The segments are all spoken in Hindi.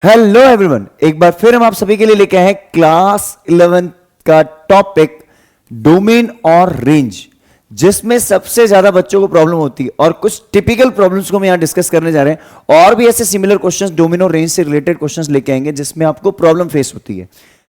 हेलो एवरीवन, एक बार फिर हम आप सभी के लिए लेके आए हैं क्लास 11 का टॉपिक डोमेन और रेंज, जिसमें सबसे ज्यादा बच्चों को प्रॉब्लम होती है और कुछ टिपिकल प्रॉब्लम्स को हम यहां डिस्कस करने जा रहे हैं। और भी ऐसे सिमिलर क्वेश्चंस डोमेन और रेंज से रिलेटेड क्वेश्चंस लेके आएंगे जिसमें आपको प्रॉब्लम फेस होती है,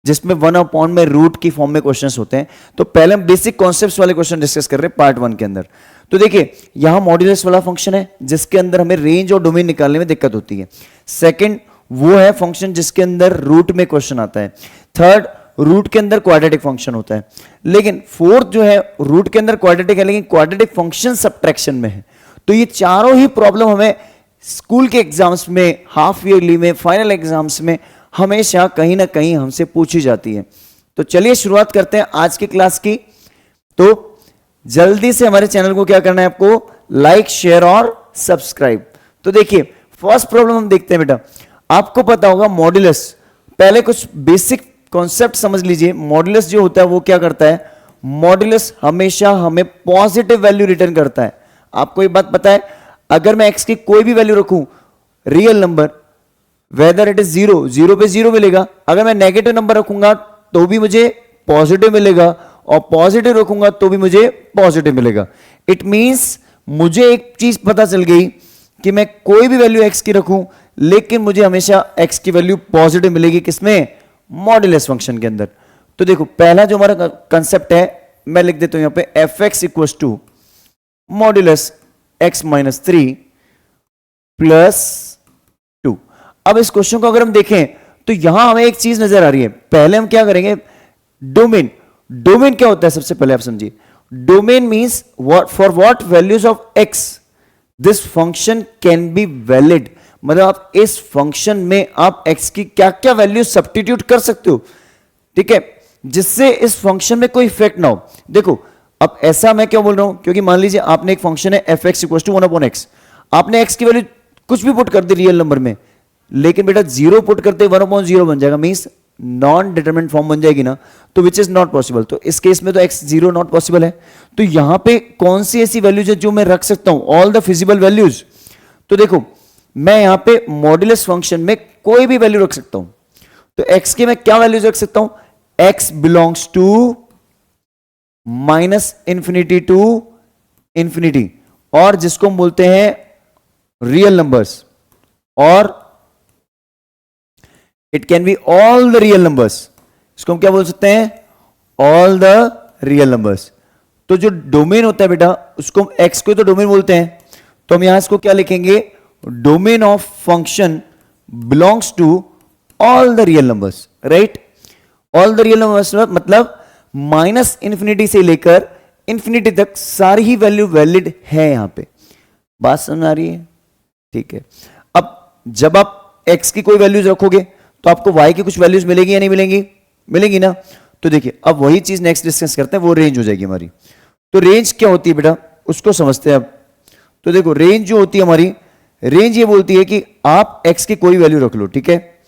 जिसमें 1 में रूट की फॉर्म में क्वेश्चंस होते हैं। तो पहले हम बेसिक कॉन्सेप्ट्स वाले क्वेश्चन डिस्कस कर रहे हैं पार्ट 1 के अंदर। तो देखिए, यहां मॉड्यूलस वाला फंक्शन है जिसके अंदर हमें रेंज और डोमेन निकालने में दिक्कत होती है। सेकंड, वो है फंक्शन जिसके अंदर रूट में क्वेश्चन आता है। थर्ड, रूट के अंदर क्वाड्रेटिक फंक्शन होता है। लेकिन फोर्थ जो है, रूट के अंदर क्वाड्रेटिक है लेकिन क्वाड्रेटिक फंक्शन सबट्रैक्शन में है। तो ये चारों ही प्रॉब्लम हमें स्कूल के एग्जाम्स में, हाफ ईयरली में, फाइनल एग्जाम्स में हमेशा कहीं ना कहीं हमसे पूछी जाती है। तो चलिए शुरुआत करते हैं आज की क्लास की। तो जल्दी से हमारे चैनल को क्या करना है, आपको लाइक, शेयर और सब्सक्राइब। तो देखिए, फर्स्ट प्रॉब्लम हम देखते हैं बेटा। आपको पता होगा मॉड्यूलस, पहले कुछ बेसिक कॉन्सेप्ट समझ लीजिए। मॉड्यूलस जो होता है वो क्या करता है, मॉड्यूलस हमेशा हमें पॉजिटिव वैल्यू रिटर्न करता है। आपको ये बात पता है, अगर मैं एक्स की कोई भी वैल्यू रखूं, real number, whether it is zero, zero पे जीरो मिलेगा। अगर मैं नेगेटिव नंबर रखूंगा तो भी मुझे पॉजिटिव मिलेगा, और पॉजिटिव रखूंगा तो भी मुझे पॉजिटिव मिलेगा। इट मींस मुझे एक चीज पता चल गई कि मैं कोई भी वैल्यू एक्स की रखूं लेकिन मुझे हमेशा एक्स की वैल्यू पॉजिटिव मिलेगी। किसमें, मॉड्यूलस फंक्शन के अंदर। तो देखो, पहला जो हमारा कंसेप्ट है मैं लिख देता हूं यहां पे, F x equal to modulus X minus 3 plus 2। अब इस क्वेश्चन को अगर हम देखें तो यहां हमें एक चीज नजर आ रही है। पहले हम क्या करेंगे, डोमेन। डोमेन क्या होता है सबसे पहले आप समझिए। Domain means for what values of x this function can be valid. मतलब आप इस फंक्शन में आप x की क्या क्या वैल्यू सब्स्टिट्यूट कर सकते हो, ठीक है, जिससे इस फंक्शन में कोई इफेक्ट ना हो। देखो, अब ऐसा मैं क्यों बोल रहा हूं, क्योंकि मान लीजिए आपने एक फंक्शन है F x equal to 1/x, आपने x की वैल्यू कुछ भी पुट कर दी रियल नंबर में, लेकिन बेटा जीरो पुट करते 1/0 बन जाएगा, मींस नॉन डिटरमिनेंट फॉर्म बन जाएगी ना, तो विच इज नॉट पॉसिबल। तो इस केस में तो x जीरो नॉट पॉसिबल है। तो यहां पे कौन सी ऐसी वैल्यूज है जो मैं रख सकता हूं, ऑल द फिजिबल वैल्यूज। तो देखो, मैं यहां पे मॉड्यूलस फंक्शन में कोई भी वैल्यू रख सकता हूं। तो x की मैं क्या वैल्यूज रख सकता हूं, x belongs to minus infinity to infinity, और जिसको हम बोलते हैं रियल नंबर्स, और it can be all the real numbers. इसको हम क्या बोल सकते हैं, ऑल द रियल नंबर्स। तो जो डोमेन होता है बेटा, उसको हम x को तो डोमेन बोलते हैं, तो हम यहां इसको क्या लिखेंगे, domain of function belongs to all the real numbers, right. All the real numbers मतलब माइनस इंफिनिटी से लेकर इंफिनिटी तक सारी ही वैल्यू वैलिड है। यहां पे बात समझ आ रही है, ठीक है। अब जब आप x की कोई वैल्यूज रखोगे तो आपको y की कुछ वैल्यूज मिलेगी या नहीं मिलेंगी, मिलेंगी ना। तो देखिए, अब वही चीज नेक्स्ट डिस्कस करते हैं, वो रेंज हो जाएगी हमारी। तो रेंज क्या होती है बेटा, उसको समझते हैं अब। तो देखो, रेंज जो होती है हमारी, रेंज ये बोलती है कि आप x की कोई वैल्यू रख लो, ठीक है।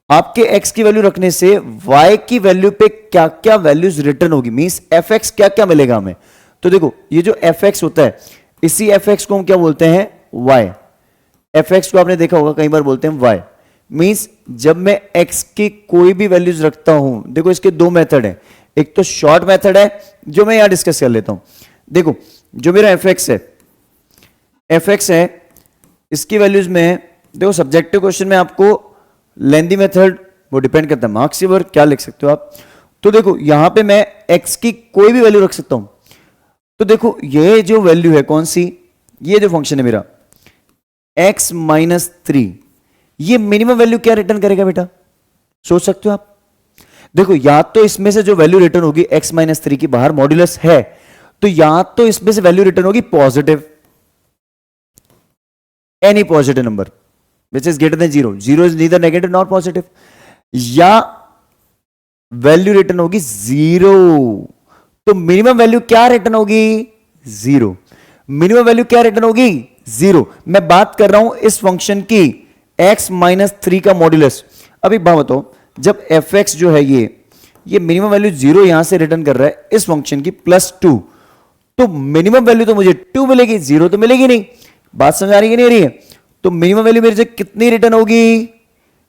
आपके x की वैल्यू रखने से y की वैल्यू पे क्या क्या वैल्यूज रिटर्न होगी, मींस fx क्या क्या मिलेगा हमें। तो देखो, ये जो fx होता है, इसी fx को हम क्या बोलते हैं, y। fx को आपने देखा होगा कई बार बोलते हैं y। मींस जब मैं x की कोई भी वैल्यूज रखता हूं, देखो इसके दो मेथड है। एक तो शॉर्ट मेथड है जो मैं यहां डिस्कस कर लेता हूं। देखो, जो मेरा fx है, इसकी वैल्यूज में देखो, सब्जेक्टिव क्वेश्चन में आपको लेंदी मेथड, वो डिपेंड करता है मार्क्स के ऊपर, क्या लिख सकते हो आप। तो देखो, यहां पे मैं x की कोई भी वैल्यू रख सकता हूं। तो देखो, ये जो वैल्यू है कौन सी, ये जो फंक्शन है मेरा x माइनस 3, ये मिनिमम वैल्यू क्या रिटर्न करेगा बेटा, सोच सकते हो आप। देखो, या तो इसमें से जो वैल्यू रिटर्न होगी x माइनस 3 की, बाहर मॉड्यूलस है, तो या तो इसमें से वैल्यू रिटर्न होगी positive, any positive number which is greater than 0, 0 is neither negative nor positive, या वैल्यू रिटर्न होगी 0। तो मिनिमम वैल्यू क्या रिटर्न होगी, 0। मिनिमम वैल्यू क्या रिटर्न होगी, 0। मैं बात कर रहा हूं इस फंक्शन की x माइनस 3 का मॉड्यूलस। अब एक बात बताओ, जब fx जो है ये मिनिमम वैल्यू 0 यहां से रिटर्न कर रहा है इस फंक्शन की प्लस 2, तो मिनिमम वैल्यू तो मुझे 2 मिलेगी, 0 तो मिलेगी नहीं। बात समझ आ रही है नहीं आ रही है। तो मिनिमम वैल्यू मेरे से कितनी रिटर्न होगी,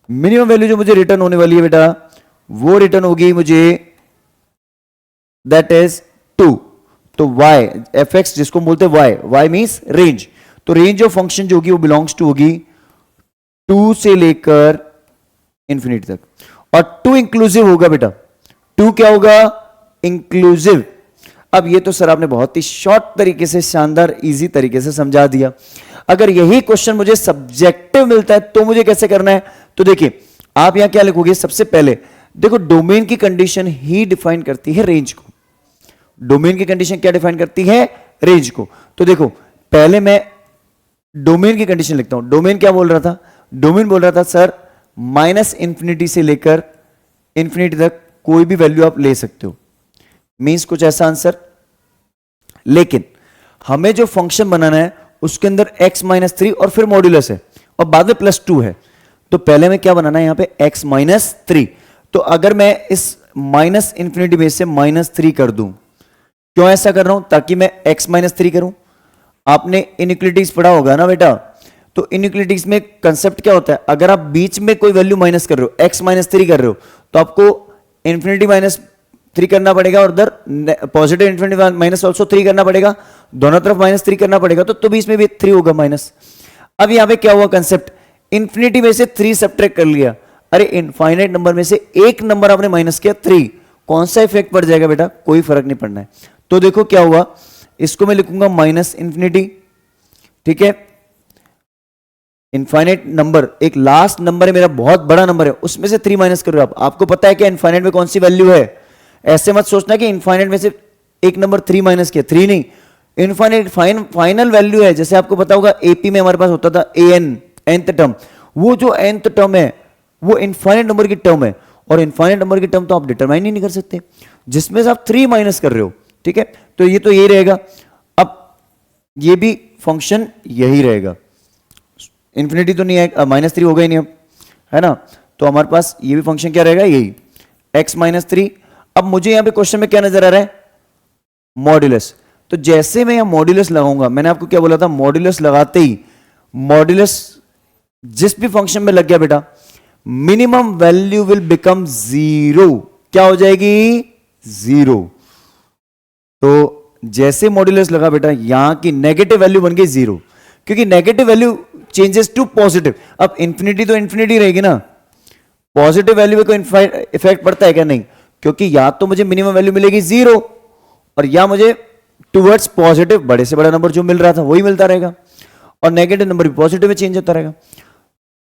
मिनिमम वैल्यू जो मुझे रिटर्न होने वाली है बेटा, वो रिटर्न होगी मुझे, दैट इज 2। तो y fx जिसको बोलते हैं y मींस रेंज, तो रेंज ऑफ फंक्शन जो होगी वो बिलोंग्स टू होगी 2 से लेकर इंफिनिटी तक, और 2 इंक्लूसिव होगा बेटा। 2 क्या होगा? इंक्लूसिव। अब ये तो सर आपने बहुत ही शॉर्ट तरीके से, शानदार इजी तरीके से समझा दिया। अगर यही क्वेश्चन मुझे सब्जेक्टिव मिलता है तो मुझे कैसे करना है? तो देखिए आप यहां क्या लिखोगे, सबसे पहले देखो डोमेन की कंडीशन ही डिफाइन करती है रेंज को। डोमेन की कंडीशन क्या डिफाइन करती है? रेंज को। तो देखो पहले मैं डोमेन की कंडीशन लिखता हूं। डोमेन क्या बोल रहा था? डोमेन बोल रहा था सर माइनस इंफिनिटी से लेकर इंफिनिटी तक कोई भी वैल्यू आप ले सकते हो, मींस कुछ ऐसा आंसर। लेकिन हमें जो फंक्शन बनाना है उसके अंदर x-3 और फिर मॉड्यूलस है और बाद में +2 है, तो पहले में क्या बनाना है यहां पे x-3। तो अगर मैं इस माइनस इंफिनिटी में से -3 कर दूं, क्यों ऐसा कर रहा हूं? ताकि मैं x-3 करूं। आपने इनइक्वालिटीज पढ़ा होगा ना बेटा, तो इनइक्वालिटीज में कंसेप्ट क्या होता है? अगर आप बीच में कोई वैल्यू माइनस कर रहे हो, x-3 कर रहे हो, तो आपको इंफिनिटी -3 करना पड़ेगा और उधर पॉजिटिव इंफिनिटी माइनस ऑल्सो 3 करना पड़ेगा, दोनों तरफ -3 करना पड़ेगा, तो बीच में भी 3 होगा माइनस। अब यहां पे क्या हुआ कंसेप्ट? इंफिनिटी में से 3 सब्ट्रैक्ट कर लिया, अरे इनफाइनाइट नंबर में से एक नंबर आपने माइनस किया 3, कौन सा इफेक्ट पड़ जाएगा बेटा? कोई फर्क नहीं पड़ना है। तो देखो क्या हुआ, इसको मैं लिखूंगा माइनस इंफिनिटी, ठीक है। इनफाइनाइट नंबर एक लास्ट नंबर है मेरा, बहुत बड़ा नंबर है, उसमें से 3 माइनस कर रहे हो आप। आपको पता है कि इनफाइनाइट में कौन सी वैल्यू है? ऐसे मत सोचना कि इनफाइनाइट में से एक नंबर 3 माइनस किया, 3 नहीं, इनफाइनाइट फाइनल वैल्यू है। जैसे आपको पता होगा एपी में हमारे पास होता था an, nth टर्म, वो जो nth टर्म है वो इनफाइनाइट नंबर की टर्म है, और इनफाइनाइट नंबर की टर्म तो आप डिटरमाइन ही नहीं कर सकते, जिसमें से आप 3 माइनस कर रहे हो, ठीक है। तो यही रहेगा। अब ये भी फंक्शन यही रहेगा, इंफिनिटी तो नहीं है, -3 होगा ही नहीं अब, है ना। तो हमारे पास ये भी फंक्शन क्या रहेगा? यही x-3। अब मुझे यहां पे क्वेश्चन में क्या नजर आ रहा है? मॉड्यूलस। तो जैसे मैं यहां मॉड्यूलस लगाऊंगा, मैंने आपको क्या बोला था? मॉड्यूलस लगाते ही, मॉड्यूलस जिस भी फंक्शन में लग गया बेटा, मिनिमम वैल्यू विल बिकम 0। क्या हो जाएगी? 0। तो जैसे मॉड्यूलस लगा बेटा, यहां की नेगेटिव वैल्यू बन गई 0, क्योंकि negative value changes to positive. अब इंफिनिटी तो इंफिनिटी रहेगी ना, पॉजिटिव वैल्यू में कोई इफेक्ट पड़ता है क्या? नहीं, क्योंकि या तो मुझे मिनिमम वैल्यू मिलेगी 0 और या मुझे टुवर्ड्स पॉजिटिव बड़े से बड़ा नंबर जो मिल रहा था वही मिलता रहेगा, और नेगेटिव नंबर भी पॉजिटिव में चेंज होता रहेगा।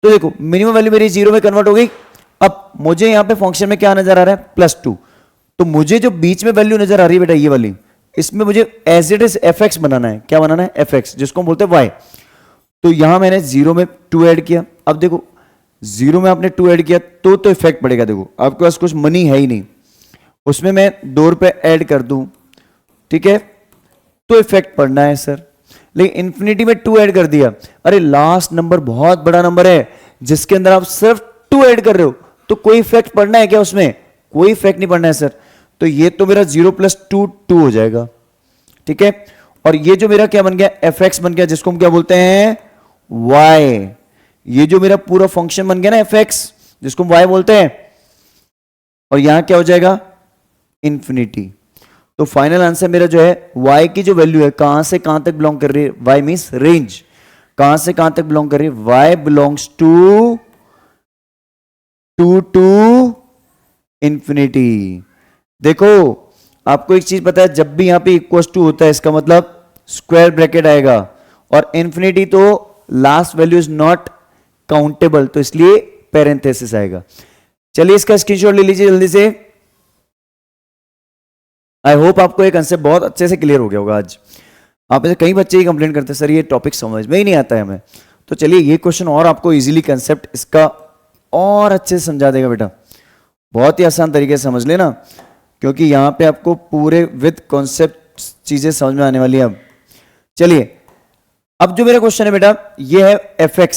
तो देखो मिनिमम वैल्यू मेरी 0 में कन्वर्ट हो गई। अब मुझे यहां पे फंक्शन में क्या नजर आ रहा है? +2। तो मुझे जो बीच में वैल्यू नजर आ रही है बेटा, ये वाली, इसमें मुझे एज इट इज fx बनाना है। क्या बनाना है? fx, जिसको हम बोलते हैं y। तो यहां मैंने 0 में 2 ऐड किया। अब देखो 0 में आपने 2 ऐड किया तो इफेक्ट पड़ेगा। देखो आपके पास कुछ मनी है ही नहीं, उसमें मैं 2 रुपए ऐड कर दूं, ठीक है, तो इफेक्ट पड़ना है सर। लेकिन इंफिनिटी में 2 ऐड कर दिया, अरे लास्ट नंबर बहुत बड़ा नंबर है जिसके अंदर आप सिर्फ 2 ऐड कर रहे हो, तो कोई इफेक्ट पड़ना है क्या? उसमें कोई इफेक्ट नहीं पड़ना है सर। तो ये तो मेरा 0 + 2 2 हो जाएगा, ठीक है। और ये जो मेरा क्या बन गया? fx बन गया, जिसको हम क्या बोलते हैं? y। ये जो मेरा पूरा फंक्शन बन गया ना fx, जिसको हम y बोलते हैं, और यहां क्या हो जाएगा? इंफिनिटी। तो फाइनल आंसर मेरा जो है, y की जो वैल्यू है कहां से कहां तक बिलोंग कर रही है? y मींस रेंज, कहां से कहां तक बिलोंग कर रही है? y belongs to 2 to infinity. देखो आपको एक चीज पता है, जब भी यहां पे इक्वल टू होता है इसका मतलब स्क्वायर ब्रैकेट आएगा, और इंफिनिटी तो last value is not countable, तो इसलिए पैरेंथेसिस आएगा। चलिए इसका स्क्रीनशॉट ले लीजिए जल्दी से। आई होप आपको एक कंसेप्ट बहुत अच्छे से क्लियर हो गया होगा आज। आप में से कई बच्चे ही कंप्लेंट करते हैं सर ये टॉपिक समझ में ही नहीं आता है हमें। तो चलिए ये क्वेश्चन और आपको इजीली कंसेप्ट इसका और अच्छे से समझा देगा बेटा, बहुत ही आसान तरीके से समझ लेना, क्योंकि यहां पे आपको पूरे विद कॉन्सेप्ट चीजें समझ में आने वाली है। अब चलिए, अब जो मेरा क्वेश्चन है बेटा, ये है fx,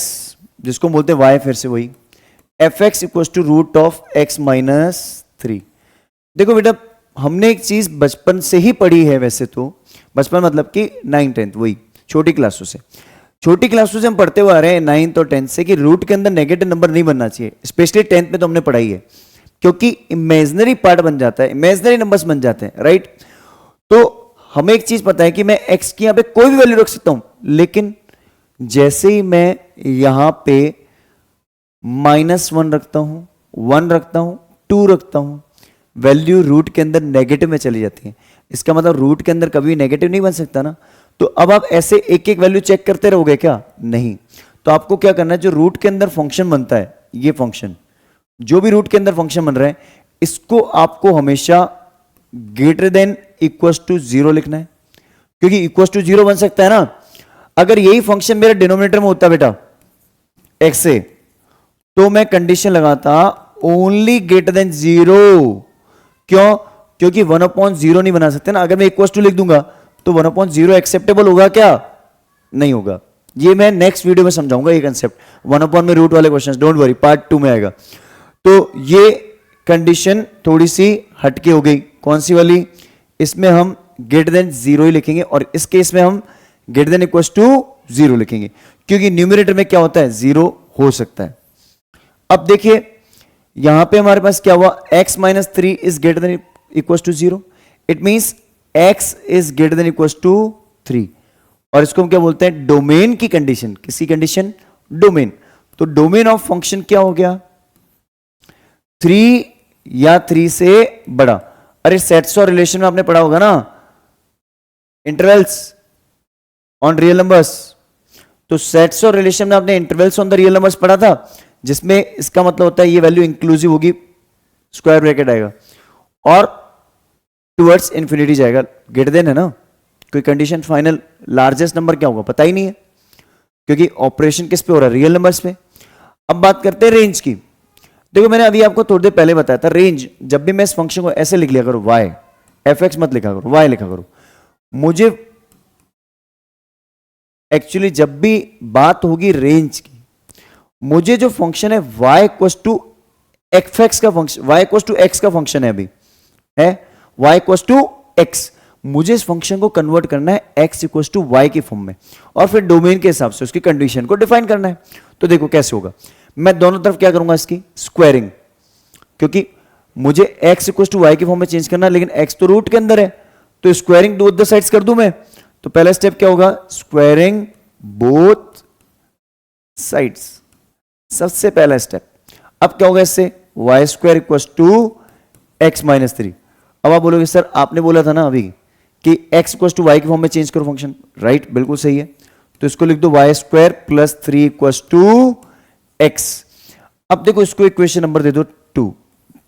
जिसको बोलते हैं y, फिर से वही fx = √(x-3). देखो बेटा हमने एक चीज बचपन से ही पढ़ी है, वैसे तो बचपन मतलब कि 9th 10th, वही छोटी क्लासों से। छोटी क्लासों से हम पढ़ते हुए आ रहे हैं 9th और 10th से कि रूट के अंदर नेगेटिव नंबर नहीं बनना चाहिए, स्पेशली 10th में तो हमने पढ़ाई है, क्योंकि इमेजिनरी पार्ट बन जाता है, इमेजिनरी नंबर्स बन जाते हैं, राइट। तो हमें एक चीज पता है कि मैं x की यहां पे कोई भी वैल्यू रख सकता हूं, लेकिन जैसे ही मैं यहां पे -1 रखता हूं, 1 रखता हूं, 2 रखता हूं, वैल्यू रूट के अंदर नेगेटिव में चली जाती है। इसका मतलब रूट के अंदर कभी नेगेटिव नहीं बन सकता ना। तो अब आप ऐसे एक एक वैल्यू चेक करते रहोगे क्या? नहीं। तो आपको क्या करना है, जो रूट के अंदर फंक्शन बनता है, ये फंक्शन जो भी रूट के अंदर फंक्शन बन रहा है, इसको आपको हमेशा ग्रेटर देन इक्वल टू 0 लिखना है, क्योंकि इक्वल टू 0 बन सकता है ना। अगर यही फंक्शन मेरे डिनोमिनेटर में होता बेटा x से, तो मैं कंडीशन लगाता ओनली ग्रेटर देन 0। क्यों? क्योंकि 1/0 नहीं बना सकते ना। अगर मैं इक्वल टू लिख दूंगा तो 1/0 एक्सेप्टेबल होगा क्या? नहीं होगा। ये मैं नेक्स्ट वीडियो में समझाऊंगा ये कंसेप्ट, 1/, में रूट वाले क्वेश्चंस, डोंट वरी, पार्ट 2 में आएगा। तो ये कंडीशन थोड़ी सी हटके हो गई। कौन सी वाली? इसमें हम ग्रेटर देन 0 ही लिखेंगे, और इस केस में हम ग्रेटर देन इक्वल टू 0 लिखेंगे, क्योंकि न्यूमरेटर में क्या होता है, 0 हो सकता है। अब देखिए यहां पे हमारे पास क्या हुआ, x - 3 is greater than equal to 0। It means x is greater than equal to 3, और इसको हम क्या बोलते हैं, डोमेन की कंडीशन। किसी कंडीशन? डोमेन। तो डोमेन ऑफ फंक्शन क्या हो गया, 3 या 3 से बड़ा। अरे सेट्स और रिलेशन में आपने पढ़ा होगा ना, इंटरवल्स ऑन रियल नंबर्स। तो सेट्स और रिलेशन में आपने intervals on the real numbers पढ़ा था, जिसमें इसका मतलब होता है ये वैल्यू इंक्लूसिव होगी, स्क्वायर ब्रैकेट आएगा, और टुवर्ड्स इंफिनिटी जाएगा, ग्रेटर देन है ना। कोई कंडीशन फाइनल लार्जेस्ट नंबर क्या होगा पता ही नहीं है, क्योंकि ऑपरेशन किस पे हो रहा है, रियल नंबर्स पे। अब बात करते हैं रेंज की। देखो मैंने अभी आपको थोड़ी देर पहले बताया था, रेंज जब भी मैं इस फंक्शन को ऐसे लिख लिया करो, y, fx मत लिखा करो, y लिखा करो। मुझे एक्चुअली जब भी बात होगी रेंज की, मुझे जो फंक्शन है y इक्वल टू fx का function, y equal to x का फंक्शन है, अभी है y इक्वल टू x, मुझे इस फंक्शन को कन्वर्ट करना है x इक्वल टू y की फॉर्म में, और फिर डोमेन के हिसाब से उसकी कंडीशन को डिफाइन करना है। तो देखो कैसे होगा, मैं दोनों तरफ क्या करूंगा, इसकी स्क्वायरिंग, क्योंकि मुझे x इक्वल टू y की फॉर्म में चेंज करना है, लेकिन x तो रूट के अंदर है, तो स्क्वायरिंग बोथ द साइड्स कर दूं मैं। तो पहला स्टेप क्या होगा, स्क्वायरिंग बोथ साइड्स, सबसे पहला स्टेप। अब क्या होगा इससे, y square equal to x minus 3। अब आप बोलोगे सर आपने बोला था ना अभी कि x इक्वल टू वाई की फॉर्म में चेंज करो फंक्शन, राइट, बिल्कुल सही है। तो इसको लिख दो y square plus 3 equal to x. अब देखो इसको इक्वेशन नंबर दे दो 2,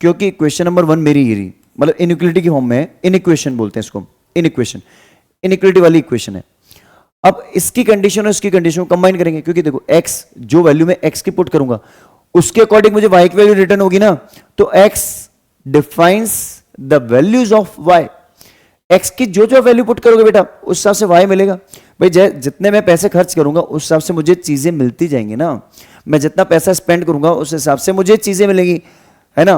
क्योंकि इक्वेशन नंबर 1 मेरी गिरी, मतलब इनइक्वलिटी की फॉर्म में, इनइक्वेशन बोलते हैं इसको, इनइक्वेशन, इनइक्वलिटी वाली इक्वेशन है। अब इसकी कंडीशन और इसकी कंडीशन को कंबाइन करेंगे, क्योंकि देखो x, जो वैल्यू मैं x की पुट करूंगा उसके अकॉर्डिंग मुझे y की वैल्यू रिटर्न होगी ना। तो x defines the values of y, x की जो जो वैल्यू पुट करोगे बेटा उस हिसाब से y मिलेगा। भाई जितने मैं पैसे खर्च करूंगा उस हिसाब से मुझे चीजें मिलती जाएंगी ना, मैं जितना पैसा स्पेंड करूंगा उस हिसाब से मुझे चीजें मिलेंगी, है ना।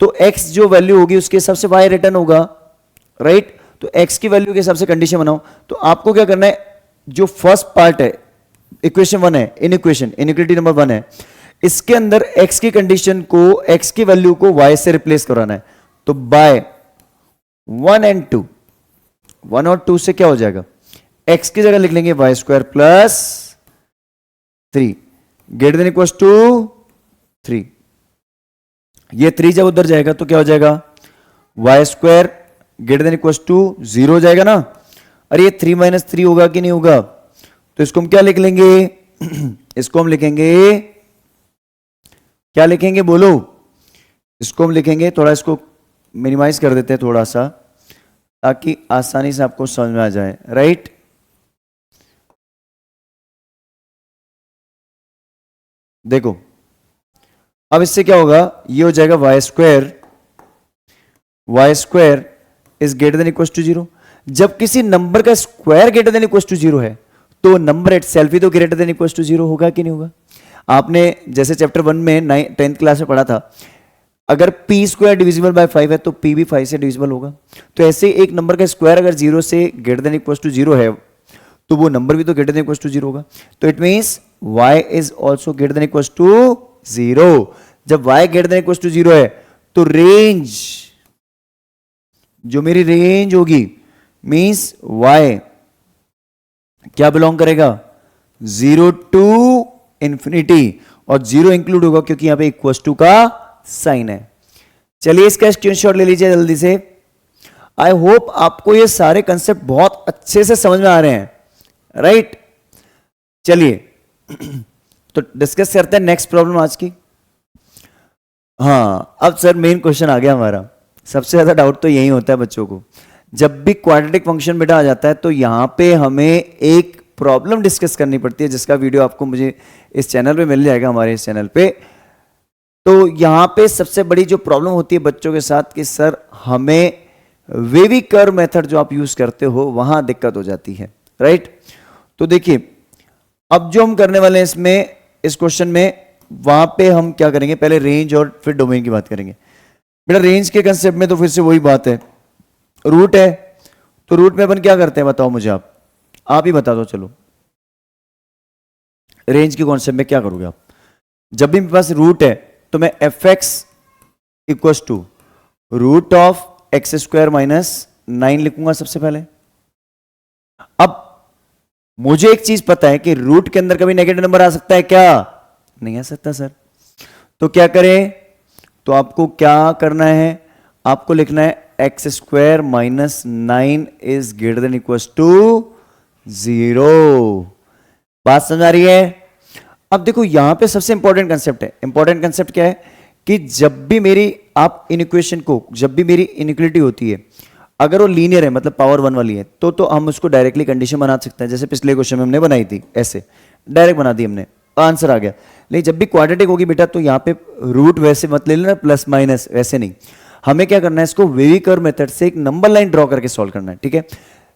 तो x जो वैल्यू होगी उसके हिसाब से y रिटर्न होगा, राइट। तो x की वैल्यू के हिसाब से कंडीशन बनाओ। तो आपको क्या करना है, जो फर्स्ट पार्ट है इक्वेशन 1 है, इनइक्वालिटी नंबर 1 है, इसके अंदर x की कंडीशन को, x की वैल्यू को y से रिप्लेस कराना है। तो बाय 1 एंड 2, 1 और 2 से क्या हो जाएगा, x की जगह लिख लेंगे y square plus 3 greater than equal to 3। ये 3 जब उधर जाएगा तो क्या हो जाएगा, y square greater than equal to 0 हो जाएगा ना। अरे ये 3 माइनस 3 होगा कि नहीं होगा, तो इसको हम क्या लिख लेंगे, इसको हम लिखेंगे, क्या लिखेंगे बोलो, इसको हम लिखेंगे, थोड़ा इसको मिनिमाइज कर देते हैं थोड़ा सा, ताकि आसानी से आपको समझ में आ जाए, राइट। देखो अब इससे क्या होगा, ये हो जाएगा y square is greater than equal to 0। जब किसी नंबर का square greater than equal to 0 है तो नंबर इटसेल्फ ही तो ग्रेटर देन इक्वल टू 0 होगा कि नहीं होगा। आपने जैसे चैप्टर 1 में 10th क्लास में पढ़ा था, अगर p स्क्वायर डिविजिबल बाय 5 है तो p भी 5 से डिविजिबल होगा। तो ऐसे एक नंबर का स्क्वायर अगर 0 से ग्रेटर देन इक्वल टू 0 है तो वो नंबर भी तो ग्रेटर देन इक्वल टू 0 होगा। तो it means y is also greater than equal to 0। जब y greater than equal to 0 है तो रेंज, जो मेरी रेंज होगी मींस y क्या बिलोंग करेगा, 0 टू इंफिनिटी, और 0 इंक्लूड होगा क्योंकि यहां पे इक्वल टू का साइन है। चलिए इसका स्क्रीनशॉट ले लीजिए जल्दी से। आई होप आपको ये सारे कंसेप्ट बहुत अच्छे से समझ में आ रहे हैं, राइट? चलिए तो डिस्कस करते हैं नेक्स्ट प्रॉब्लम आज की। हाँ, अब सर मेन क्वेश्चन आ गया हमारा। सबसे ज्यादा डाउट तो यही होता है बच्चों को, जब भी क्वाड्रेटिक फंक्शन बेटा आ जाता है तो यहां पे हमें एक प्रॉब्लम डिस्कस करनी पड़ती है, जिसका वीडियो आपको मुझे इस चैनल पे मिल जाएगा, हमारे इस चैनल पे। तो यहां पे सबसे बड़ी जो प्रॉब्लम होती है बच्चों के साथ कि सर हमें वेवी कर्व मेथड जो आप यूज करते हो वहां दिक्कत हो जाती है, राइट? तो देखिए अब जो हम करने वाले हैं इसमें, इस क्वेश्चन में, वहां पे हम क्या करेंगे, पहले रेंज और फिर डोमेन की बात करेंगे। बेटा रेंज के कंसेप्ट में तो फिर से वही बात है, रूट है, तो रूट में अपन क्या करते हैं बताओ मुझे, आप ही बता दो। चलो रेंज के कॉन्सेप्ट में क्या करोगे आप? जब भी मेरे पास रूट है तो मैं f x equal to root of x square minus 9 लिखूंगा सबसे पहले। अब मुझे एक चीज पता है कि रूट के अंदर कभी नेगेटिव नंबर आ सकता है क्या? नहीं आ सकता सर। तो क्या करें, तो आपको क्या करना है, आपको लिखना है x square minus 9 is greater than equal to 0। बात समझ आ रही है? अब देखो यहां पे सबसे इंपॉर्टेंट कंसेप्ट है। इंपॉर्टेंट कंसेप्ट क्या है कि जब भी मेरी आप इन इक्वेशन को, जब भी मेरी इनइक्वालिटी होती है, अगर वो लीनियर है मतलब पावर 1 वाली है, तो हम उसको डायरेक्टली कंडीशन बना सकते हैं। जैसे पिछले क्वेश्चन में हमने बनाई थी, ऐसे डायरेक्ट बना दी हमने, आंसर आ गया। लेकिन जब भी क्वाड्रेटिक होगी बेटा तो यहां पे रूट वैसे मत ले लेना, प्लस माइनस वैसे नहीं। हमें क्या करना है, इसको वेवी कर्व मेथड से एक नंबर लाइन ड्रॉ करके सॉल्व करना है, ठीक है?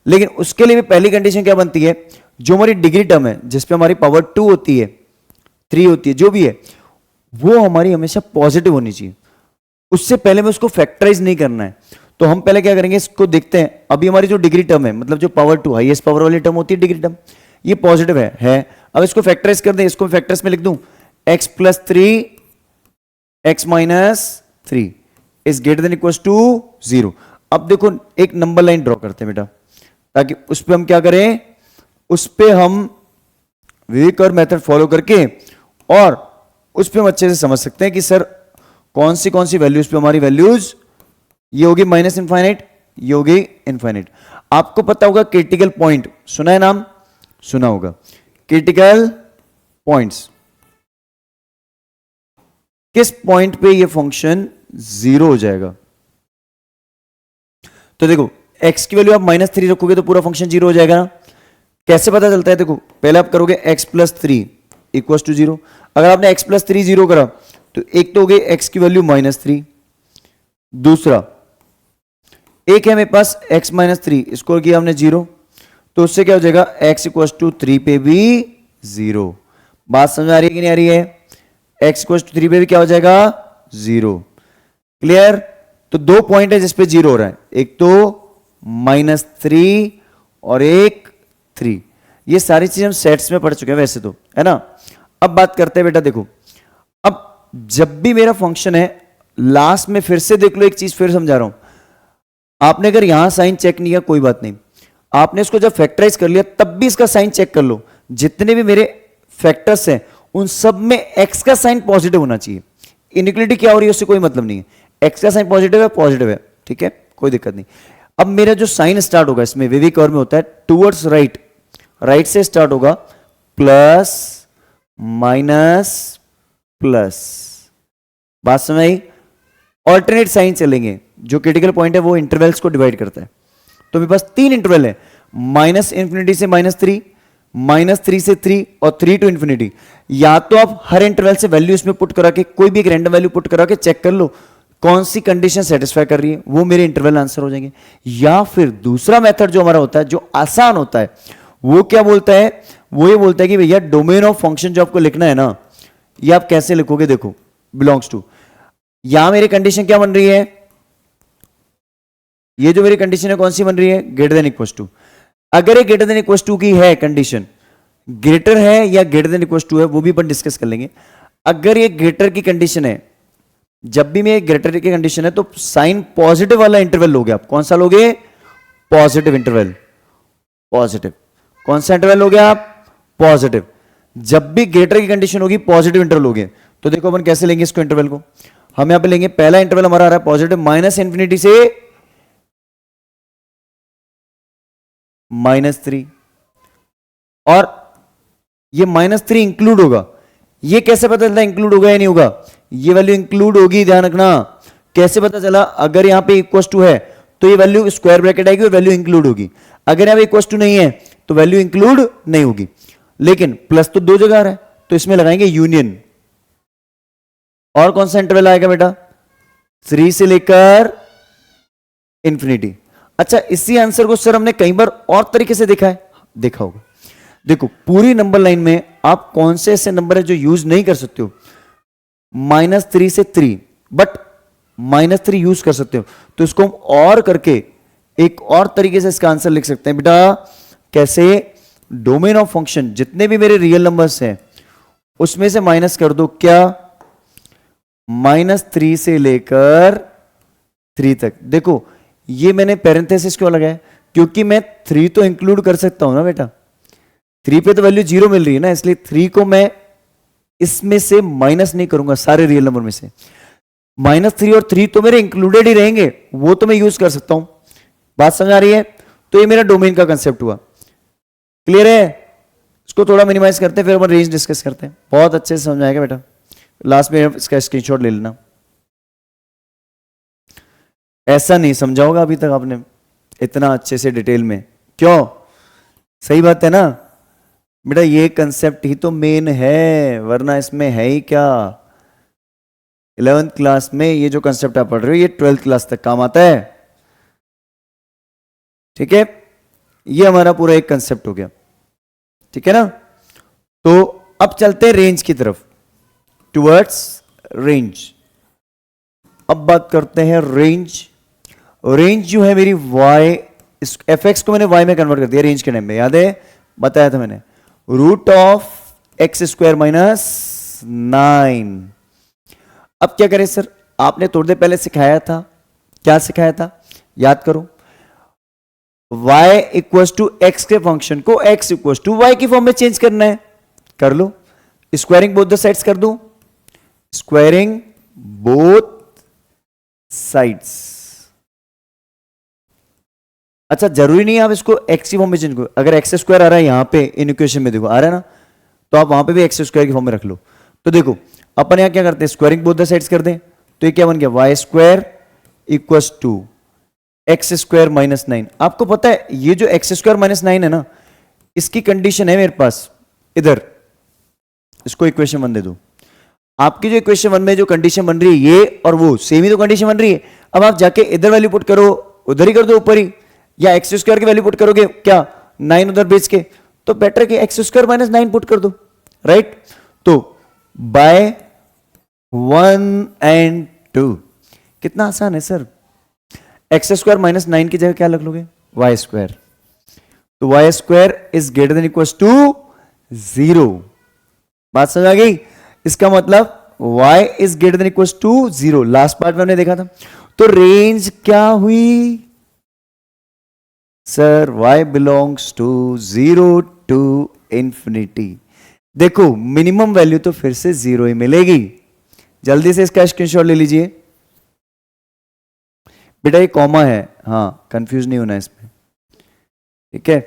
लेकिन उसके लिए भी पहली कंडीशन क्या बनती है, जो हमारी डिग्री टर्म है जिसपे हमारी पावर 2 होती है, 3 होती है, जो भी है, वो हमारी हमेशा पॉजिटिव होनी चाहिए। उससे पहले में उसको फैक्टराइज नहीं करना है। तो हम पहले क्या करेंगे, इसको देखते हैं। अभी हमारी जो डिग्री टर्म है, मतलब जो पावर 2 हाईएस्ट पावर वाली टर्म होती है डिग्री टर्म, ये पॉजिटिव है। अब इसको फैक्टराइज कर दें, इसको फैक्टर्स में लिख दूं, x plus 3 x minus 3 is greater than equal to 0। अब देखो एक नंबर लाइन ड्रॉ करते हैं बेटा, ताकि उस पर हम क्या करें, उस पर हम वेवी कर्व मेथड फॉलो करके और उस पर हम अच्छे से समझ सकते हैं कि सर कौन सी वैल्यूज पे हमारी वैल्यूज, ये होगी माइनस इनफाइनाइट, ये होगी इनफाइनाइट। आपको पता होगा क्रिटिकल पॉइंट, सुना है नाम, सुना होगा क्रिटिकल पॉइंट्स। किस पॉइंट पे ये फंक्शन 0 हो जाएगा? तो देखो x की वैल्यू आप -3 रखोगे तो पूरा फंक्शन 0 हो जाएगा ना। कैसे पता चलता है, देखो पहले आप करोगे x प्लस 3 इक्वल टू 0। अगर आपने x प्लस 3 0 करा तो एक तो हो गई x की वैल्यू -3, दूसरा एक है मेरे पास x माइनस 3, इसको किया हमने 0, तो उससे क्या हो जाएगा, x इक्वल टू 3 पे भी 0। बात समझ आ रही है कि नहीं आ रही है? x इक्वल टू 3 पे भी क्या हो जाएगा, 0। क्लियर? तो दो पॉइंट है जिसपे 0 हो रहा है, एक तो -3 और एक 3। ये सारी चीजें हम सेट्स में पढ़ चुके हैं वैसे तो, है ना। अब बात करते हैं बेटा, देखो अब जब भी मेरा फंक्शन है, लास्ट में फिर से देख लो, एक चीज फिर समझा रहा हूं। आपने अगर यहां साइन चेक नहीं किया कोई बात नहीं, आपने इसको जब फैक्टराइज कर लिया तब भी इसका साइन चेक कर लो। जितने भी मेरे फैक्टर्स हैं उन सब में x का साइन पॉजिटिव होना चाहिए। इनइक्वालिटी क्या हो रही है उससे कोई मतलब नहीं है, x का साइन पॉजिटिव है, ठीक है, कोई दिक्कत नहीं। अब मेरा जो साइन स्टार्ट होगा इसमें वेवी कर्व में होता है टूवर्ड्स राइट, राइट से स्टार्ट होगा, प्लस माइनस प्लस। बात समझ आई? ऑल्टरनेट साइन चलेंगे। जो क्रिटिकल पॉइंट है वो इंटरवल्स को डिवाइड करता है। तो मेरे पास 3 इंटरवल है, -∞ से -3, -3 से 3 और 3 टू इंफिनिटी। या तो आप हर इंटरवल से वैल्यू इसमें पुट करा के, कोई भी एक रैंडम वैल्यू पुट करा के चेक कर लो कौन सी कंडीशन सेटिस्फाई कर रही है, वो मेरे इंटरवल आंसर हो जाएंगे। या फिर दूसरा मेथड जो हमारा होता है, जो आसान होता है, वो क्या बोलता है, वो ये बोलता है कि भैया डोमेन ऑफ फंक्शन जो आपको लिखना है ना, ये आप कैसे लिखोगे, देखो बिलोंग्स टू, यहां मेरी कंडीशन क्या बन रही है, ये जो मेरी कंडीशन है कौन सी बन रही है, ग्रेटर देन इक्वल टू। अगर ये ग्रेटर देन इक्वल टू की है कंडीशन, ग्रेटर है या ग्रेटर देन इक्वल टू है, वो भी अपन डिस्कस कर लेंगे। अगर ये ग्रेटर की कंडीशन है, जब भी मैं ग्रेटर की कंडीशन है तो साइन पॉजिटिव वाला इंटरवल लोगे आप। कौन सा लोगे? Positive interval. पॉजिटिव कौन सा इंटरवल लोगे आप? पॉजिटिव। जब भी ग्रेटर की कंडीशन होगी पॉजिटिव इंटरवल लोगे। तो देखो अपन कैसे लेंगे इसको इंटरवल को। हम यहां पे लेंगे, पहला इंटरवल हमारा आ रहा है पॉजिटिव माइनस इंफिनिटी से -3, और ये -3 इंक्लूड होगा। ये कैसे पता चलता है इंक्लूड होगा या नहीं होगा? ये वैल्यू इंक्लूड होगी, ध्यान रखना। कैसे पता चला? अगर यहां पे इक्वल टू है तो ये वैल्यू स्क्वायर ब्रैकेट आएगी और वैल्यू इंक्लूड होगी। अगर यहां पे इक्वल टू नहीं है तो वैल्यू इंक्लूड नहीं होगी। लेकिन प्लस तो दो जगह है, तो इसमें लगाएंगे यूनियन। और कौन सा इंटरवल आएगा बेटा? 3 से लेकर इंफिनिटी। अच्छा, इसी आंसर को सर हमने कई बार और तरीके से देखा है, देखा होगा। देखो पूरी नंबर लाइन में आप कौन से ऐसे नंबर है जो यूज नहीं कर सकते हो? -3 से 3, बट -3 यूज कर सकते हो। तो इसको हम और करके एक और तरीके से इसका आंसर लिख सकते हैं बेटा। कैसे? डोमेन ऑफ फंक्शन जितने भी मेरे रियल नंबर्स हैं उसमें से माइनस कर दो। क्या? -3 से लेकर 3 तक। देखो ये मैंने पैरेंथेसिस क्यों लगाया? क्योंकि मैं 3 तो इंक्लूड कर सकता हूं ना बेटा। 3 पे तो वैल्यू 0 मिल रही है ना, इसलिए 3 को मैं इसमें से माइनस नहीं करूंगा सारे रियल नंबर में से। -3 और 3 तो मेरे इंक्लूडेड ही रहेंगे, वो तो मैं यूज कर सकता हूं। बात समझ आ रही है? तो ये मेरा डोमेन का कंसेप्ट हुआ। क्लियर है? इसको थोड़ा मिनिमाइज करते हैं, फिर अपन रेंज डिस्कस करते हैं। बहुत अच्छे से समझ आएगा बेटा। लास्ट में इसका स्क्रीनशॉट ले लेना। ऐसा नहीं समझा होगा अभी तक आपने इतना अच्छे से डिटेल में। क्यों? सही बात है ना बेटा, ये कंसेप्ट ही तो मेन है, वरना इसमें है ही क्या। 11th क्लास में ये जो कंसेप्ट आप पढ़ रहे हो ये 12th क्लास तक काम आता है। ठीक है, ये हमारा पूरा एक कंसेप्ट हो गया। ठीक है ना? तो अब चलते हैं रेंज की तरफ, टुवर्ड्स रेंज। अब बात करते हैं रेंज। रेंज जो है मेरी y, इस fx को मैंने y में कन्वर्ट कर दिया रेंज के टाइम में, याद है? बताया था मैंने, √(x² - 9). अब क्या करें सर? आपने थोड़ी देर पहले सिखाया था। क्या सिखाया था? याद करो। y = x के फंक्शन को x = y की फॉर्म में चेंज करना है। कर लो। स्क्वायरिंग बोथ द साइड्स कर दो। Squaring both sides. अच्छा, जरूरी नहीं है आप इसको x की फॉर्म में चेंज करो। अगर x² आ रहा है यहां पे इन इक्वेशन में, देखो आ रहा है ना, तो आप वहां पे भी x² की फॉर्म में रख लो। तो देखो अपन यहां क्या करते हैं, स्क्वायरिंग बोथ द साइड्स कर दें। तो ये क्या बन गया? y² = x² - 9। आपको पता है ये जो x² - 9 है ना, इसकी कंडीशन है मेरे पास इधर, इसको इक्वेशन 1 दे दो। आपकी जो इक्वेशन 1 में जो कंडीशन बन रही है ये और वो सेम ही तो कंडीशन बन रही है। अब आप जाके इधर वैल्यू पुट करो, उधर ही कर दो ऊपर ही, या x² की वैल्यू पुट करोगे क्या 9 उधर बेच के, तो बेटर कि x² - 9 पुट कर दो, राइट? तो बाय 1 और 2 कितना आसान है सर। x² - 9 की जगह क्या रख लोगे? y²। तो y² > 0। बात समझ आ गई? इसका मतलब y > 0। लास्ट पार्ट में हमने देखा था। तो रेंज क्या हुई sir? y belongs to 0 to infinity। देखो मिनिमम वैल्यू तो फिर से 0 ही मिलेगी। जल्दी से इसका स्क्रीनशॉट ले लीजिए बेटा। ये कॉमा है, हाँ, कंफ्यूज नहीं होना इसमें, ठीक है?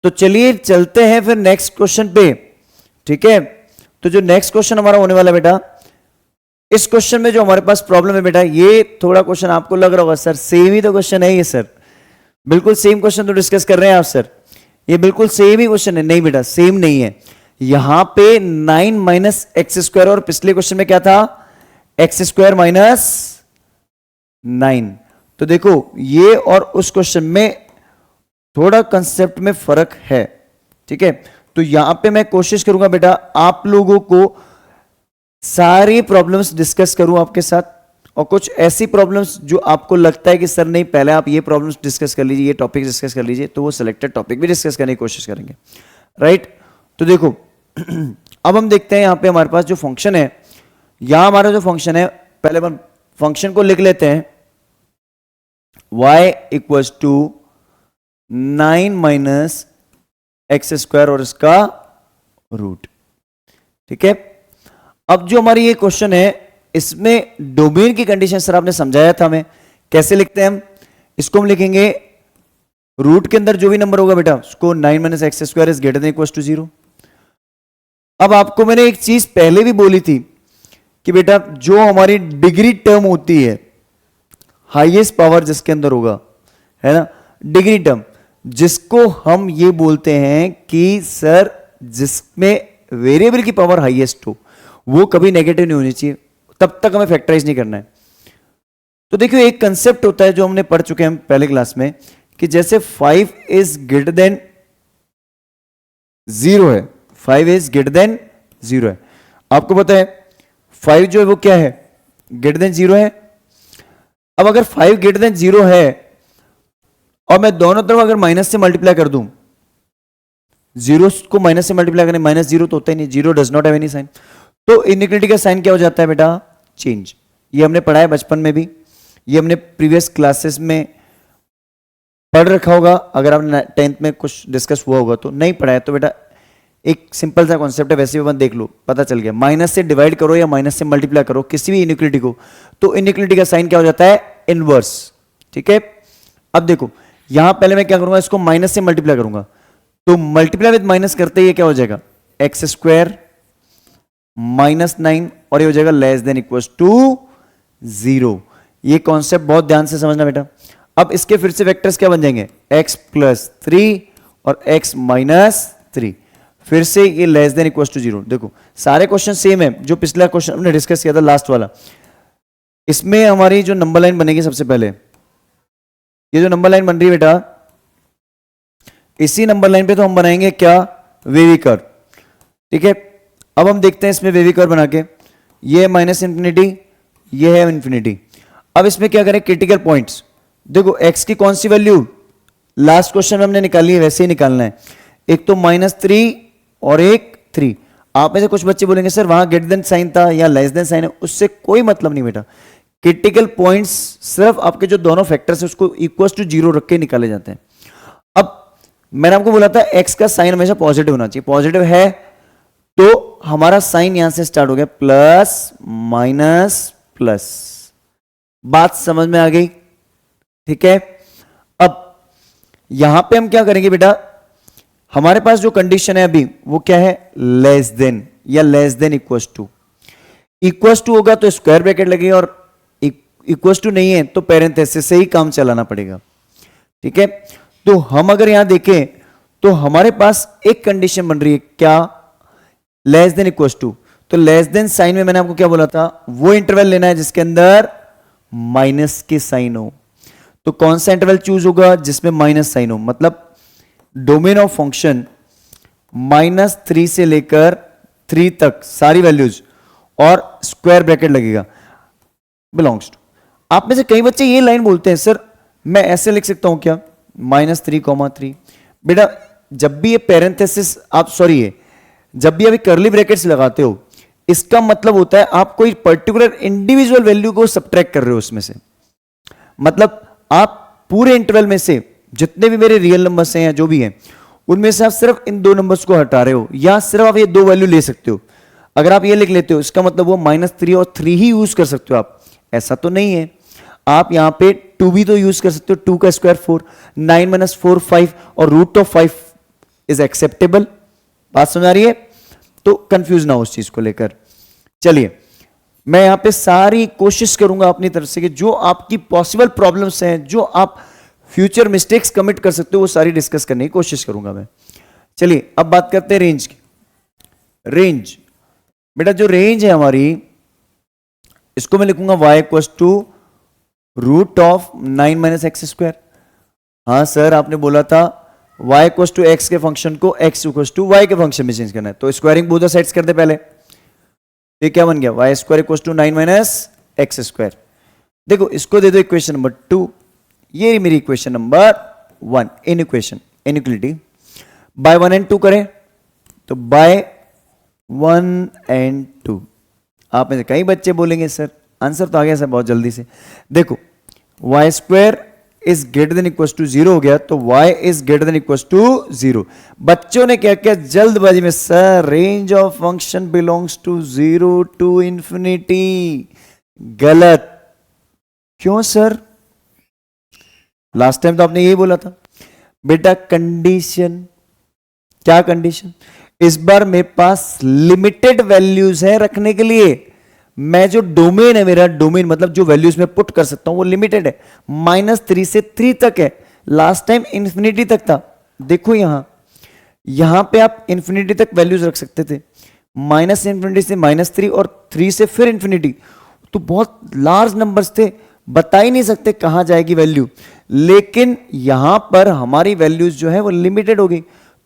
तो चलिए चलते हैं फिर नेक्स्ट क्वेश्चन पे, ठीक है? तो जो नेक्स्ट क्वेश्चन हमारा होने वाला बेटा, इस क्वेश्चन में जो हमारे पास प्रॉब्लम है बेटा, ये थोड़ा क्वेश्चन आपको लग रहा होगा सर सेम ही तो क्वेश्चन है ये सर, बिल्कुल सेम क्वेश्चन तो डिस्कस कर रहे हैं आप सर, ये बिल्कुल सेम ही क्वेश्चन है। नहीं बेटा, सेम नहीं है। यहां पे 9 - x², और पिछले क्वेश्चन में क्या था? x² - 9। तो देखो ये और उस क्वेश्चन में थोड़ा कंसेप्ट में फर्क है, ठीक है? तो यहां पे मैं कोशिश करूंगा बेटा आप लोगों को सारी प्रॉब्लम्स डिस्कस करूं आपके साथ, और कुछ ऐसी प्रॉब्लम्स जो आपको लगता है कि सर नहीं पहले आप ये प्रॉब्लम्स डिस्कस कर लीजिए, ये टॉपिक डिस्कस कर लीजिए, तो वो सिलेक्टेड टॉपिक भी डिस्कस करने की कोशिश करेंगे, राइट। तो देखो अब हम देखते हैं यहां पे हमारे पास जो फंक्शन है, यहां हमारा जो फंक्शन है, पहले हम फंक्शन को लिख लेते हैं, y equals to 9 minus x square और इसका रूट, ठीक है। अब जो हमारी ये क्वेश्चन है, इसमें डोमेन की कंडीशन सर आपने समझाया था हमें, कैसे लिखते हैं हम इसको, हम लिखेंगे रूट के अंदर जो भी नंबर होगा बेटा उसको 9 minus x square is greater than equals to 0। अब आपको मैंने एक चीज पहले भी बोली थी कि बेटा जो हमारी डिग्री टर्म होती है, हाईएस्ट पावर जिसके अंदर होगा, है ना, डिग्री टर्म, जिसको हम ये बोलते हैं कि सर जिसमें वेरिएबल की पावर हाईएस्ट हो वो कभी नेगेटिव नहीं होनी चाहिए, तब तक हमें फैक्टराइज नहीं करना है। तो देखिए एक कंसेप्ट होता है जो हमने पढ़ चुके हैं हम पहले क्लास में, कि जैसे 5 इज ग्रेटर देन 0 है, 5 इज ग्रेटर देन 0 है, आपको पता है 5 जो है वो क्या है, ग्रेटर देन 0 है। अब अगर 5 ग्रेटर देन 0 है और मैं दोनों तरफ अगर माइनस से मल्टीप्लाई कर दूं, जीरो को माइनस से मल्टीप्लाई करें, माइनस 0 तो होता ही नहीं, 0 does not have any sign, तो इनइक्वालिटी का साइन क्या हो जाता है बेटा, चेंज। ये हमने पढ़ा है बचपन में भी, ये हमने प्रीवियस क्लासेस में पढ़ रखा होगा, अगर आपने 10th में कुछ डिस्कस हुआ होगा तो, नहीं पढ़ा है तो बेटा एक सिंपल सा कॉन्सेप्ट है, वैसे भी देख लो, पता चल गया। माइनस से डिवाइड करो या माइनस से मल्टीप्लाई करो किसी भी इनइक्वालिटी को, तो इनइक्वालिटी का साइन क्या हो जाता है, इनवर्स, ठीक है। अब देखो यहां पहले मैं क्या करूंगा, इसको माइनस से मल्टीप्लाई करूंगा, तो मल्टीप्लाई विद माइनस करते ही क्या हो जाएगा, एक्स स्क्वायर माइनस 9 और ये हो जाएगा लेस देन इक्वल्स टू 0। ये कॉन्सेप्ट बहुत ध्यान से समझना बेटा। अब इसके फिर से वेक्टर्स क्या बन जाएंगे, x प्लस 3 और x माइनस 3, फिर से ये लेस देन इक्वल्स टू 0। देखो सारे क्वेश्चन सेम है जो पिछला क्वेश्चन हमने डिस्कस किया था, लास्ट वाला। इसमें हमारी जो नंबर लाइन बनेगी सबसे पहले, ये जो नंबर लाइन बन रही है बेटा, इसी नंबर लाइन पे तो हम बनाएंगे क्या, वेवी कर्व, ठीक है। अब हम देखते हैं इसमें वेवी कर्व बना के, ये माइनस इंफिनिटी, ये है इंफिनिटी। अब इसमें क्या करें, क्रिटिकल पॉइंट्स, देखो x की कौन सी वैल्यू लास्ट क्वेश्चन में हमने निकाली है, वैसे ही निकालना है, एक तो -3 और एक 3। आप में से कुछ बच्चे बोलेंगे सर वहां ग्रेटर देन साइन था या लेस देन साइन है, उससे कोई मतलब नहीं बेटा। क्रिटिकल पॉइंट्स सिर्फ आपके जो दोनों फैक्टर्स है उसको इक्वल टू 0 रख के निकाले जाते हैं। अब मैंने आपको बोला था x का साइन हमेशा पॉजिटिव होना चाहिए, पॉजिटिव है तो हमारा साइन यहां से स्टार्ट हो गया प्लस माइनस प्लस, बात समझ में आ गई, ठीक है। अब यहां पे हम क्या करेंगे बेटा, हमारे पास जो कंडीशन है अभी वो क्या है, लेस देन या less than equals to. Equals to होगा तो स्क्वायर ब्रैकेट लगेगा और इक्वल्स टू नहीं है तो पैरेंथेसिस से ही काम चलाना पड़ेगा, ठीक है। तो हम अगर यहां देखें तो हमारे पास एक कंडीशन बन रही है क्या, लेस देन इक्वल्स टू। तो लेस देन साइन में मैंने आपको क्या बोला था, वो इंटरवल लेना है जिसके अंदर माइनस के साइन हो। तो कौन सा इंटरवल चूज होगा, जिसमें माइनस साइन हो, मतलब डोमेन ऑफ फंक्शन -3 से लेकर 3 तक सारी वैल्यूज और स्क्वायर ब्रैकेट लगेगा, बिलोंग्स टू। आप में से कई बच्चे ये लाइन बोलते हैं सर मैं ऐसे लिख सकता हूं क्या, -3, बेटा जब भी ये पैरेंथेसिस जब भी अभी कर्ली ब्रैकेट्स लगाते हो, इसका मतलब होता है आप कोई पर्टिकुलर इंडिविजुअल वैल्यू को सब्ट्रैक्ट कर रहे हो उसमें से। मतलब आप पूरे इंटरवल में से जितने भी मेरे रियल नंबर्स हैं या जो भी हैं उनमें से आप सिर्फ इन 2 नंबर्स को हटा रहे हो, या सिर्फ आप ये 2 वैल्यू ले सकते हो। अगर आप ये लिख लेते हो इसका मतलब वो -3 और 3 ही यूज कर सकते हो आप, ऐसा तो नहीं है। आप यहां पे 2 भी तो यूज कर सकते हो, 2 का स्क्वायर 4, 9 - 4 5 और रूट ऑफ 5 इज एक्सेप्टेबल। बात समझ आ रही है, तो कंफ्यूज ना हो उस चीज को लेकर। चलिए मैं यहां पे सारी कोशिश करूंगा अपनी तरफ से कि जो आपकी पॉसिबल प्रॉब्लम्स हैं, जो आप फ्यूचर मिस्टेक्स कमिट कर सकते हो, वो सारी डिस्कस करने की कोशिश करूंगा मैं। चलिए अब बात करते हैं रेंज की। रेंज बेटा जो रेंज है हमारी, इसको मैं लिखूंगा y equals to root of 9 - x square. हाँ सर आपने बोला था y इक्वल्स टू एक्स के फंक्शन को x इक्वल्स टू y के फंक्शन में चेंज करना है, तो स्क्वायरिंग बोथ साइड्स कर दे पहले। ये क्या बन गया, y square equals to 9 - x square. देखो इसको दे दो इक्वेशन नंबर 2, ये मेरी equation number 1, inequation inequality by 1 and 2 करें तो बाय 1 एंड 2। आप में से कई बच्चे बोलेंगे सर आंसर तो आ गया सर बहुत जल्दी से। देखो y square is greater than equal to 0 हो गया तो y is greater than equal to 0। बच्चों ने क्या किया जल्दबाजी में, sir range of function belongs to 0 to infinity. गलत। क्यों सर? लास्ट टाइम तो आपने यही बोला था। बेटा कंडीशन, क्या कंडीशन? इस बार मेरे पास लिमिटेड वैल्यूज है रखने के लिए। मैं जो डोमेन है, मेरा डोमेन मतलब जो वैल्यूज में पुट कर सकता हूं वो लिमिटेड है, -3 से 3 तक है। लास्ट टाइम इंफिनिटी तक था। देखो यहां पे आप इंफिनिटी तक वैल्यूज रख सकते थे, -∞ से -3 और 3 से फिर इंफिनिटी। तो बहुत लार्ज नंबर्स थे, बता ही नहीं सकते कहां जाएगी वैल्यू। लेकिन यहां पर हमारी वैल्यूज जो है वो लिमिटेड हो गई,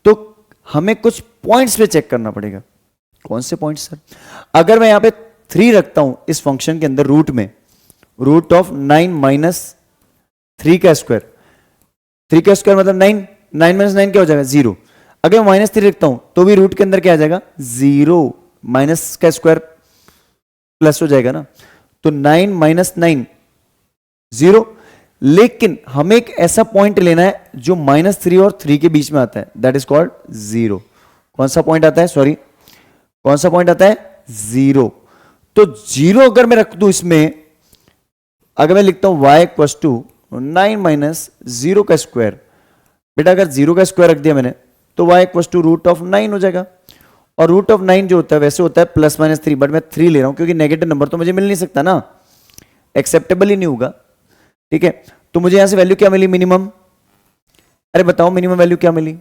तो हमें कुछ पॉइंट्स पे चेक करना पड़ेगा। कौन से पॉइंट्स सर? अगर मैं यहां पे 3 रखता हूं इस फंक्शन के अंदर रूट में, रूट ऑफ 9 माइनस 3 का स्क्वायर, 3 का स्क्वायर मतलब 9, 9 माइनस 9 क्या हो जाएगा 0। अगर मैं -3 रखता हूं तो भी रूट के अंदर क्या आ जाएगा 0, माइनस का स्क्वायर प्लस हो जाएगा ना, तो 9 माइनस 9 0। लेकिन हमें एक ऐसा पॉइंट लेना है जो -3 और 3 के बीच में आता है, दैट इज कॉल्ड 0। कौन सा पॉइंट आता है? सॉरी, कौन सा पॉइंट आता है? 0। तो 0 अगर मैं रख दूं इसमें, अगर मैं लिखता हूं y इक्वल टू 9 माइनस 0 का स्क्वायर, बेटा अगर 0 का स्क्वायर रख दिया मैंने तो y equal to root of 9 हो जाएगा। और रूट ऑफ 9 जो होता है वैसे होता है +-3, बट मैं 3 ले रहा हूं क्योंकि नेगेटिव नंबर तो मुझे मिल नहीं सकता ना, एक्सेप्टेबल ही नहीं होगा। ठीक है, तो मुझे यहां से वैल्यू क्या मिली मिनिमम? अरे बताओ मिनिमम वैल्यू क्या मिली?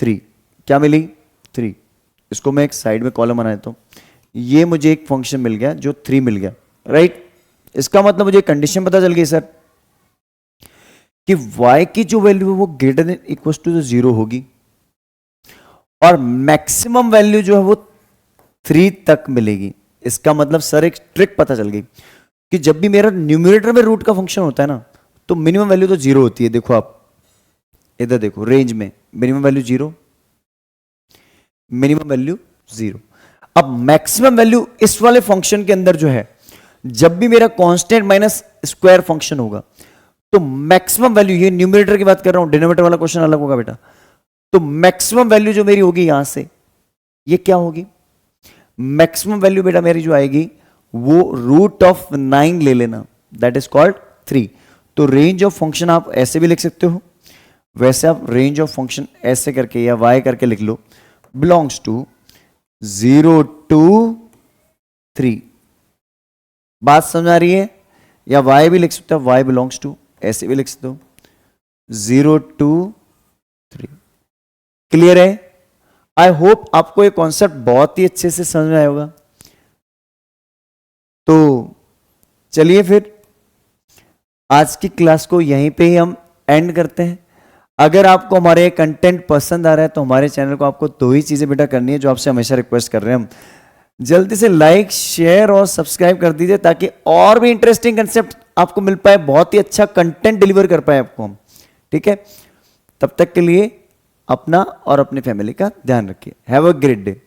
3। क्या मिली? 3। इसको मैं एक साइड में कॉलम बना देता हूं। ये मुझे एक फंक्शन मिल गया जो 3 मिल गया, राइट। इसका मतलब मुझे कंडीशन पता चल गई सर कि y की जो वैल्यू है वो ग्रेटर देन इक्वल टू 0 होगी, और मैक्सिमम वैल्यू जो है वो 3 तक मिलेगी। इसका मतलब सर एक ट्रिक पता चल गई कि जब भी मेरा न्यूमरेटर में रूट का फंक्शन होता है ना तो मिनिमम वैल्यू तो 0 होती है। देखो आप इधर देखो, रेंज में मिनिमम वैल्यू 0, मिनिमम वैल्यू 0। अब मैक्सिमम वैल्यू इस वाले फंक्शन के अंदर जो है, जब भी मेरा कांस्टेंट माइनस स्क्वायर फंक्शन होगा तो मैक्सिमम वैल्यू, ये न्यूमरेटर की बात कर रहा हूं, डिनोमिनेटर वाला क्वेश्चन अलग होगा बेटा। तो मैक्सिमम वैल्यू जो मेरी होगी यहां से, ये क्या होगी? मैक्सिमम वैल्यू बेटा मेरी जो आएगी वो रूट ऑफ 9 ले लेना, दैट इज कॉल्ड 3। तो रेंज ऑफ फंक्शन आप ऐसे भी लिख सकते हो, वैसे आप रेंज ऑफ फंक्शन ऐसे करके या y करके लिख लो, बिलोंग्स टू 0 टू 3। बात समझ आ रही है? या y भी लिख सकते हो, y बिलोंग्स टू, ऐसे भी लिख सकते हो 0 टू 3। क्लियर है? आई होप आपको ये कॉन्सेप्ट बहुत ही अच्छे से समझ में आया होगा। तो चलिए फिर आज की क्लास को यहीं पे ही हम एंड करते हैं। अगर आपको हमारे कंटेंट पसंद आ रहा है तो हमारे चैनल को आपको 2 ही चीजें बेटा करनी है जो आपसे हमेशा रिक्वेस्ट कर रहे हैं हम, जल्दी से लाइक, शेयर और सब्सक्राइब कर दीजिए ताकि और भी इंटरेस्टिंग कंसेप्ट आपको मिल पाए, बहुत ही अच्छा कंटेंट डिलीवर कर पाए आपको हम। ठीक है, तब तक के लिए अपना और अपनी फैमिली का ध्यान रखिए। Have a great day.